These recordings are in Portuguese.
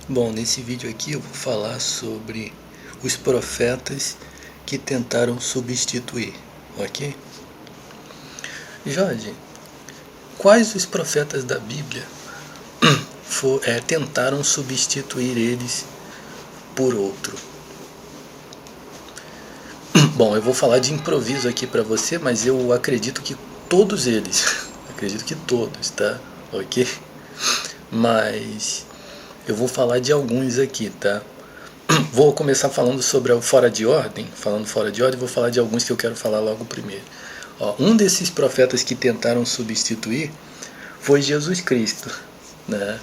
Bom, nesse vídeo aqui eu vou falar sobre os profetas que tentaram substituir, ok? Jorge, quais os profetas da Bíblia tentaram substituir eles por outro? Bom, eu vou falar de improviso aqui para você, mas eu acredito que todos eles, acredito que todos, tá? Ok? Mas eu vou falar de alguns aqui, tá? Vou começar falando sobre o fora de ordem. Falando fora de ordem, vou falar de alguns que eu quero falar logo primeiro. Um desses profetas que tentaram substituir foi Jesus Cristo, né?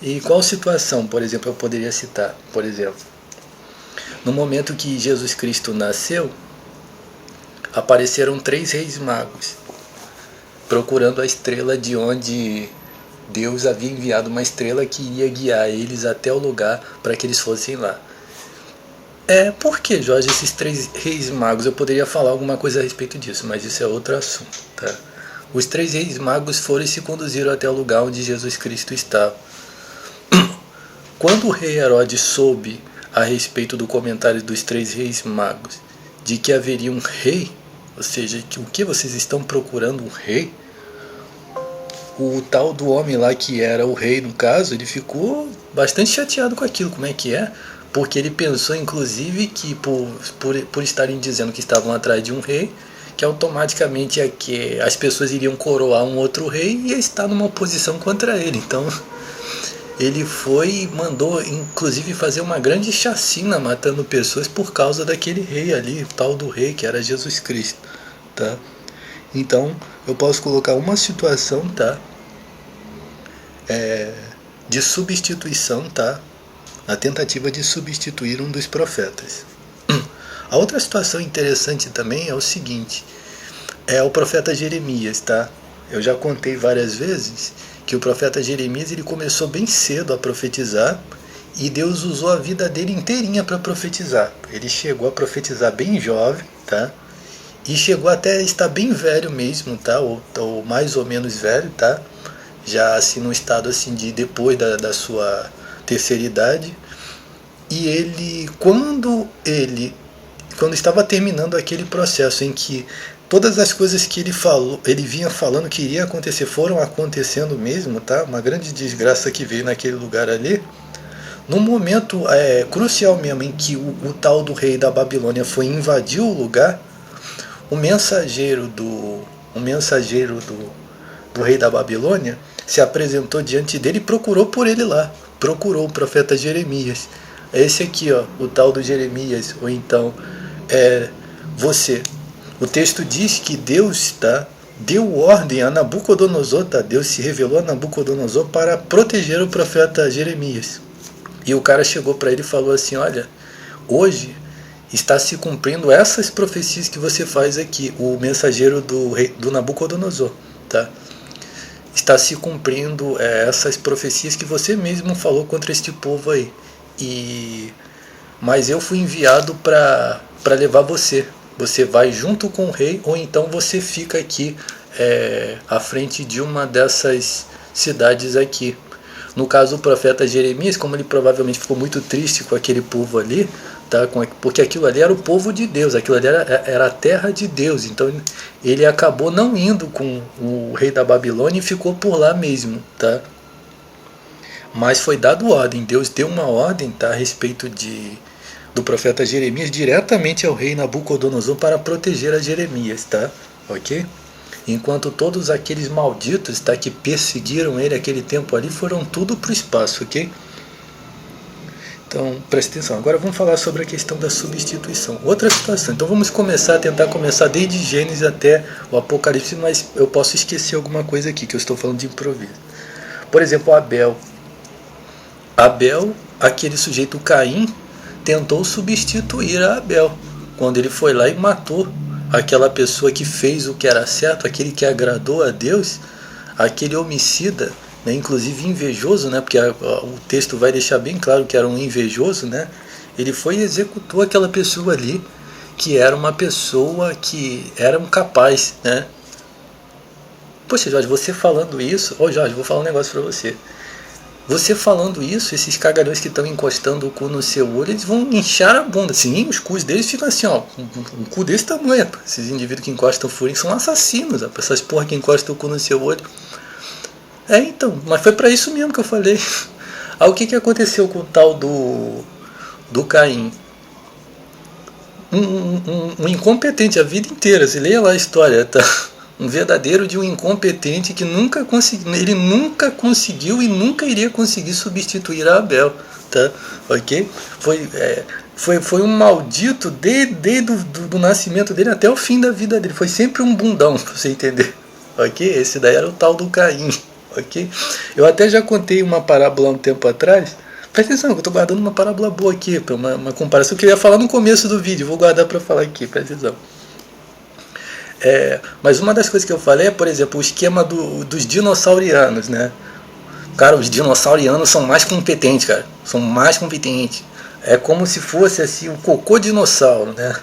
E qual situação, por exemplo, eu poderia citar? Por exemplo, no momento que Jesus Cristo nasceu, apareceram 3 reis magos procurando a estrela de onde Deus havia enviado uma estrela que iria guiar eles até o lugar para que eles fossem lá. Por que, Jorge, esses 3 reis magos? Eu poderia falar alguma coisa a respeito disso, mas isso é outro assunto, tá? Os 3 reis magos foram e se conduziram até o lugar onde Jesus Cristo estava. Quando o rei Herodes soube a respeito do comentário dos 3 reis magos, de que haveria um rei, ou seja, que o que vocês estão procurando um rei? O tal do homem lá que era o rei no caso, ele ficou bastante chateado com aquilo, como é que é? Porque ele pensou inclusive que por estarem dizendo que estavam atrás de um rei, que automaticamente as pessoas iriam coroar um outro rei e ia estar numa oposição contra ele. Então ele foi e mandou inclusive fazer uma grande chacina matando pessoas por causa daquele rei ali, o tal do rei que era Jesus Cristo, tá? Então eu posso colocar uma situação, tá? De substituição, tá? Na tentativa de substituir um dos profetas. A outra situação interessante também é o seguinte, é o profeta Jeremias, tá? Eu já contei várias vezes que o profeta Jeremias ele começou bem cedo a profetizar e Deus usou a vida dele inteirinha para profetizar. Ele chegou a profetizar bem jovem, tá? E chegou até estar bem velho mesmo, tá? Ou mais ou menos velho, tá? Já assim num estado assim de depois da sua terceira idade. E quando estava terminando aquele processo em que todas as coisas que ele vinha falando que iria acontecer foram acontecendo mesmo, tá? Uma grande desgraça que veio naquele lugar ali. No momento crucial mesmo em que o tal do rei da Babilônia foi invadir o lugar, o mensageiro do rei da Babilônia se apresentou diante dele e procurou por ele lá. Procurou o profeta Jeremias. Esse aqui, ó, o tal do Jeremias, ou então você. O texto diz que Deus, tá, deu ordem a Nabucodonosor, tá? Deus se revelou a Nabucodonosor para proteger o profeta Jeremias. E o cara chegou para ele e falou assim, olha, hoje está se cumprindo essas profecias que você faz aqui, o mensageiro do Nabucodonosor, tá? Está se cumprindo essas profecias que você mesmo falou contra este povo aí. Mas eu fui enviado para levar você. Você vai junto com o rei, ou então você fica aqui à frente de uma dessas cidades aqui. No caso, o profeta Jeremias, como ele provavelmente ficou muito triste com aquele povo ali, tá? Porque aquilo ali era o povo de Deus, aquilo ali era a terra de Deus. Então ele acabou não indo com o rei da Babilônia e ficou por lá mesmo, tá? Mas foi dado ordem, Deus deu uma ordem, tá, a respeito do profeta Jeremias diretamente ao rei Nabucodonosor para proteger a Jeremias, tá? Ok? Enquanto todos aqueles malditos, tá, que perseguiram ele aquele tempo ali foram tudo para o espaço, ok? Então, presta atenção. Agora vamos falar sobre a questão da substituição. Outra situação. Então vamos tentar começar desde Gênesis até o Apocalipse, mas eu posso esquecer alguma coisa aqui, que eu estou falando de improviso. Por exemplo, Abel, aquele sujeito Caim, tentou substituir a Abel, quando ele foi lá e matou aquela pessoa que fez o que era certo, aquele que agradou a Deus, aquele homicida, né, inclusive invejoso, né, porque o texto vai deixar bem claro que era um invejoso, né, ele foi e executou aquela pessoa ali, que era uma pessoa que era um capaz, né. Poxa, Jorge, você falando isso, Jorge, vou falar um negócio pra você. você falando isso, esses cagalhões que estão encostando o cu no seu olho, eles vão inchar a bunda. Sim, os cus deles ficam assim, ó, um cu desse tamanho. Esses indivíduos que encostam o furinho são assassinos, essas porra que encostam o cu no seu olho. Então, mas foi para isso mesmo que eu falei. Aí o que aconteceu com o tal do Caim? Um incompetente a vida inteira, você leia lá a história, tá? Um verdadeiro de um incompetente que nunca conseguiu, ele nunca conseguiu e nunca iria conseguir substituir a Abel, tá? Ok? Foi um maldito desde do nascimento dele até o fim da vida dele. Foi sempre um bundão, pra você entender. Ok? Esse daí era o tal do Caim. Ok? Eu até já contei uma parábola há um tempo atrás. Presta atenção, eu estou guardando uma parábola boa aqui, para uma comparação que eu ia falar no começo do vídeo. Vou guardar para falar aqui, presta atenção. Mas uma das coisas que eu falei é, por exemplo, o esquema dos dinossauros, né? Cara, os dinossauros são mais competentes, cara. São mais competentes. É como se fosse assim, o cocô dinossauro, né?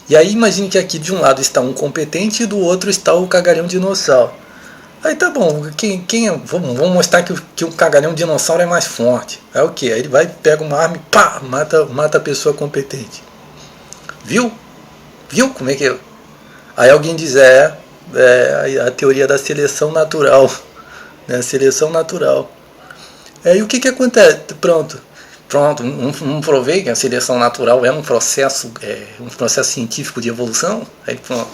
E aí imagine que aqui de um lado está um competente e do outro está o cagalhão dinossauro. Aí tá bom, vamos mostrar que o cagalhão dinossauro é mais forte. É o que? Aí ele vai, pega uma arma e pá, mata a pessoa competente. Viu? Viu como é que é? Aí alguém diz, a teoria da seleção natural, né? Seleção natural. E o que acontece? Pronto, não provei que a seleção natural é um processo científico de evolução? Aí pronto.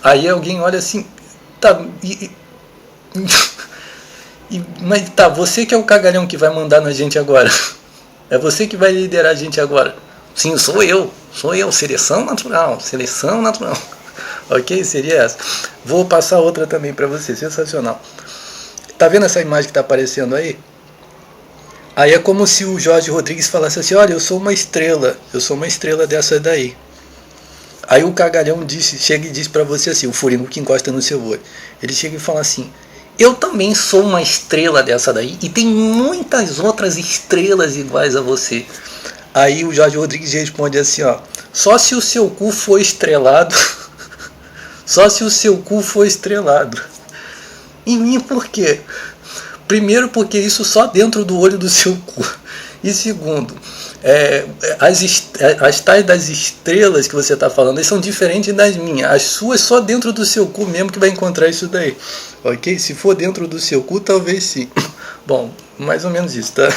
Aí alguém olha assim, tá, mas tá, você que é o cagalhão que vai mandar na gente agora. É você que vai liderar a gente agora. Sim, sou eu, seleção natural. Ok? Seria essa. Vou passar outra também para você, sensacional. Tá vendo essa imagem que tá aparecendo aí? Aí é como se o Jorge Rodrigues falasse assim, olha, eu sou uma estrela dessa daí. Aí o cagalhão chega e diz para você assim, o furingo que encosta no seu olho. Ele chega e fala assim, eu também sou uma estrela dessa daí e tem muitas outras estrelas iguais a você. Aí o Jorge Rodrigues responde assim, ó, só se o seu cu for estrelado, só se o seu cu for estrelado. E por quê? Primeiro porque isso só dentro do olho do seu cu. E segundo, as tais das estrelas que você está falando são diferentes das minhas. As suas só dentro do seu cu mesmo que vai encontrar isso daí. Ok? Se for dentro do seu cu, talvez sim. Bom, mais ou menos isso, tá?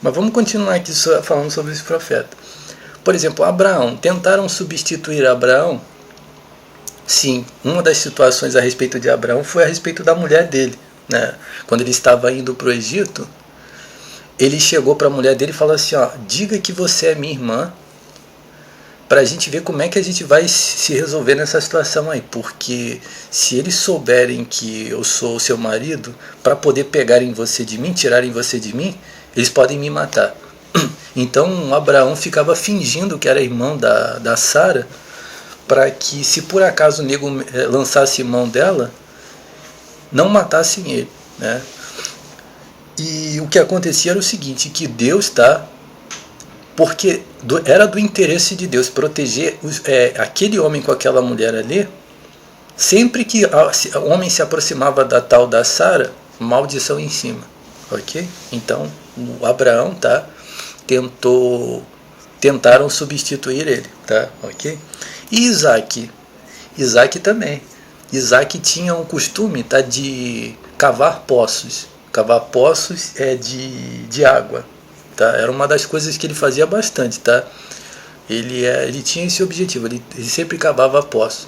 Mas vamos continuar aqui falando sobre esse profeta. Por exemplo, Abraão. Tentaram substituir Abraão. Sim, uma das situações a respeito de Abraão foi a respeito da mulher dele, né? Quando ele estava indo para o Egito, ele chegou para a mulher dele e falou assim, ó, diga que você é minha irmã, para a gente ver como é que a gente vai se resolver nessa situação aí, porque se eles souberem que eu sou o seu marido, para poder pegarem você de mim, tirarem você de mim, eles podem me matar. Então Abraão ficava fingindo que era irmão da Sara, para que se por acaso o nego lançasse mão dela, não matassem ele, né? E o que acontecia era o seguinte, que Deus porque era do interesse de Deus proteger aquele homem com aquela mulher ali. Sempre que o homem se aproximava da tal da Sara, maldição em cima, ok? Então o Abraão, tentaram substituir ele, tá, ok? E Isaac também. Isaac tinha um costume, de cavar poços. Cavar poços de água, tá? Era uma das coisas que ele fazia bastante, tá? Ele tinha esse objetivo, ele sempre cavava poços.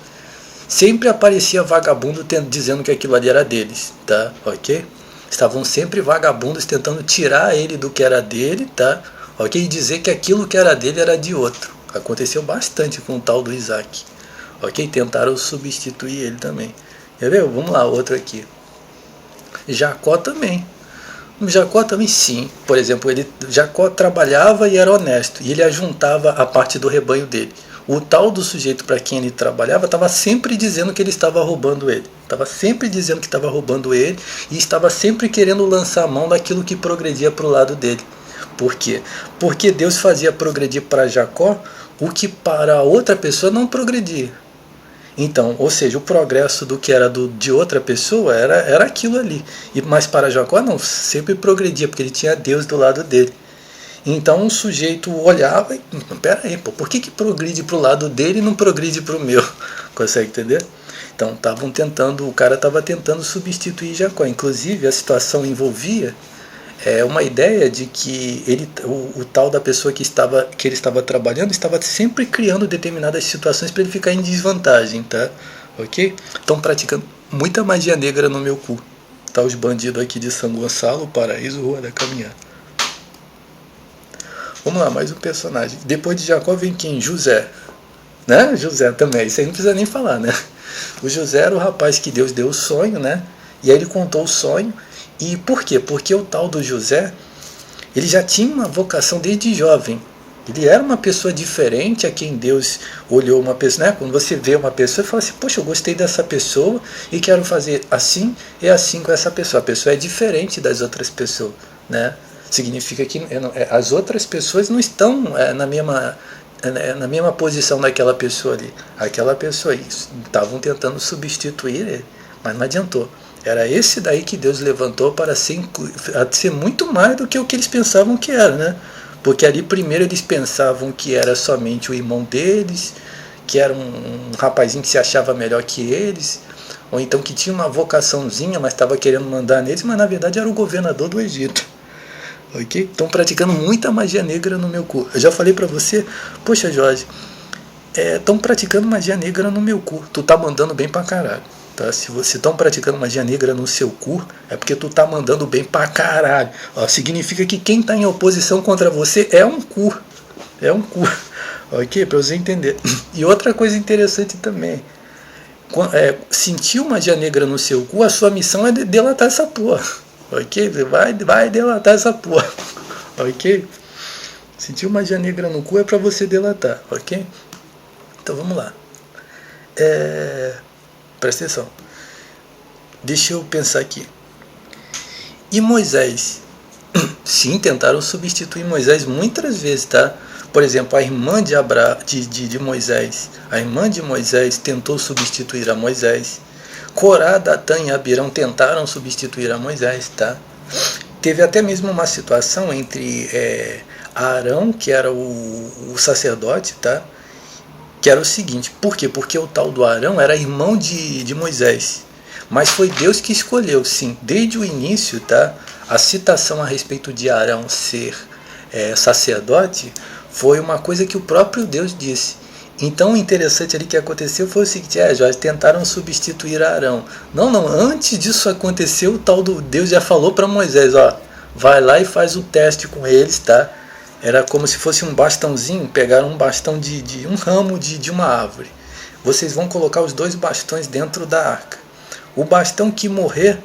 Sempre aparecia vagabundo dizendo que aquilo ali era deles, tá? Ok? Estavam sempre vagabundos tentando tirar ele do que era dele, tá? Ok? E dizer que aquilo que era dele era de outro. Aconteceu bastante com o tal do Isaac. Ok? Tentaram substituir ele também. Quer ver? Vamos lá, outro aqui. Jacó também. Jacó também sim. Por exemplo, Jacó trabalhava e era honesto. E ele ajuntava a parte do rebanho dele. O tal do sujeito para quem ele trabalhava estava sempre dizendo que ele estava roubando ele. Estava sempre dizendo que estava roubando ele. E estava sempre querendo lançar a mão daquilo que progredia para o lado dele. Por quê? Porque Deus fazia progredir para Jacó o que para outra pessoa não progredia. Então, ou seja, o progresso do que era de outra pessoa era aquilo ali. Mas para Jacó não, sempre progredia, porque ele tinha Deus do lado dele. Então o sujeito olhava e, peraí, por que progride para o lado dele e não progride para o meu? Consegue entender? Então o cara estava tentando substituir Jacó. Inclusive a situação envolvia uma ideia de que o tal da pessoa que ele estava trabalhando estava sempre criando determinadas situações para ele ficar em desvantagem, tá? Ok? Estão praticando muita magia negra no meu cu. Tá os bandidos aqui de São Gonçalo, Paraíso, Rua da Caminhada. Vamos lá, mais um personagem. Depois de Jacó vem quem? José. Né? José também, isso aí não precisa nem falar, né? O José era o rapaz que Deus deu o sonho, né? E aí ele contou o sonho. E por quê? Porque o tal do José, ele já tinha uma vocação desde jovem. Ele era uma pessoa diferente a quem Deus olhou uma pessoa, né? Quando você vê uma pessoa e fala assim, poxa, eu gostei dessa pessoa e quero fazer assim e assim com essa pessoa. A pessoa é diferente das outras pessoas, né? Significa que as outras pessoas não estão na mesma posição daquela pessoa ali. Aquela pessoa aí, estavam tentando substituir ele, mas não adiantou. Era esse daí que Deus levantou para ser muito mais do que o que eles pensavam que era, né? Porque ali primeiro eles pensavam que era somente o irmão deles, que era um rapazinho que se achava melhor que eles, ou então que tinha uma vocaçãozinha, mas estava querendo mandar neles, mas na verdade era o governador do Egito. Ok? Estão praticando muita magia negra no meu cu. Eu já falei pra você, poxa Jorge, estão praticando magia negra no meu cu. Tu tá mandando bem pra caralho. Tá? Se você estão praticando magia negra no seu cu, é porque tu tá mandando bem pra caralho. Ó, significa que quem tá em oposição contra você é um cu. É um cu. Ok? Pra você entender. E outra coisa interessante também. Sentiu magia negra no seu cu, a sua missão é delatar essa porra. Ok? Vai delatar essa porra. Ok? Sentiu magia negra no cu é pra você delatar. Ok? Então vamos lá. Presta atenção. Deixa eu pensar aqui. E Moisés? Sim, tentaram substituir Moisés muitas vezes, tá? Por exemplo, a irmã de Moisés. A irmã de Moisés tentou substituir a Moisés. Corá, Datã e Abirão tentaram substituir a Moisés, tá? Teve até mesmo uma situação entre Arão, que era o sacerdote, tá? Que era o seguinte, por quê? Porque o tal do Arão era irmão de Moisés. Mas foi Deus que escolheu, sim. Desde o início, tá? A citação a respeito de Arão ser sacerdote foi uma coisa que o próprio Deus disse. Então o interessante ali que aconteceu foi o seguinte, já tentaram substituir Arão. Não, antes disso acontecer, o tal do Deus já falou para Moisés, ó, vai lá e faz o teste com eles, tá? Era como se fosse um bastãozinho, pegaram um bastão de um ramo de uma árvore. Vocês vão colocar os 2 bastões dentro da arca. O bastão que morrer,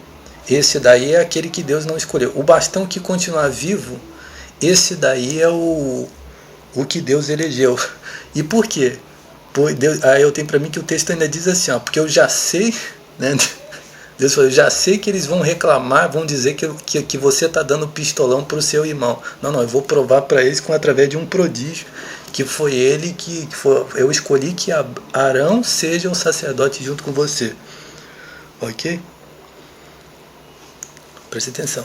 esse daí é aquele que Deus não escolheu. O bastão que continuar vivo, esse daí é o que Deus elegeu. E por quê? Aí eu tenho para mim que o texto ainda diz assim, ó, porque eu já sei, né? Deus falou, eu já sei que eles vão reclamar, vão dizer que você está dando pistolão para o seu irmão. Não, eu vou provar para eles através de um prodígio, que foi ele eu escolhi que Arão seja um sacerdote junto com você. Ok? Preste atenção.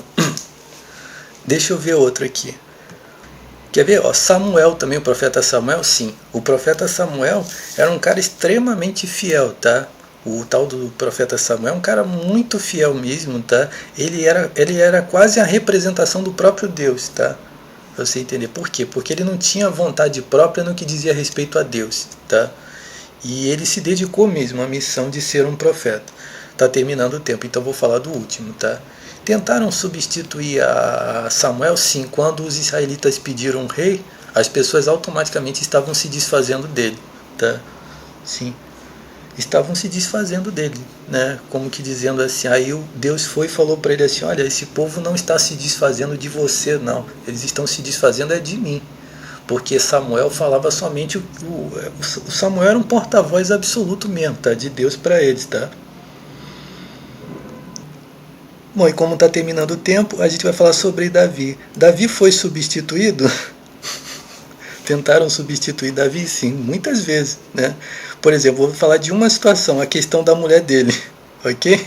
Deixa eu ver outro aqui. Quer ver? Samuel também, o profeta Samuel, sim. O profeta Samuel era um cara extremamente fiel, tá? O tal do profeta Samuel é um cara muito fiel mesmo, tá? Ele era quase a representação do próprio Deus, tá? Pra você entender. Por quê? Porque ele não tinha vontade própria no que dizia respeito a Deus, tá? E ele se dedicou mesmo à missão de ser um profeta. Tá terminando o tempo, então vou falar do último, tá? Tentaram substituir a Samuel, sim. Quando os israelitas pediram um rei, as pessoas automaticamente estavam se desfazendo dele, tá? Sim. Estavam se desfazendo dele, né? Como que dizendo assim, aí Deus foi e falou para ele assim, olha, esse povo não está se desfazendo de você, não. Eles estão se desfazendo de mim. Porque Samuel falava somente, o Samuel era um porta-voz absoluto mesmo, tá? De Deus para eles, tá? Bom, e como está terminando o tempo, a gente vai falar sobre Davi. Davi foi substituído? Tentaram substituir Davi, sim, muitas vezes, né? Por exemplo, vou falar de uma situação, a questão da mulher dele, ok?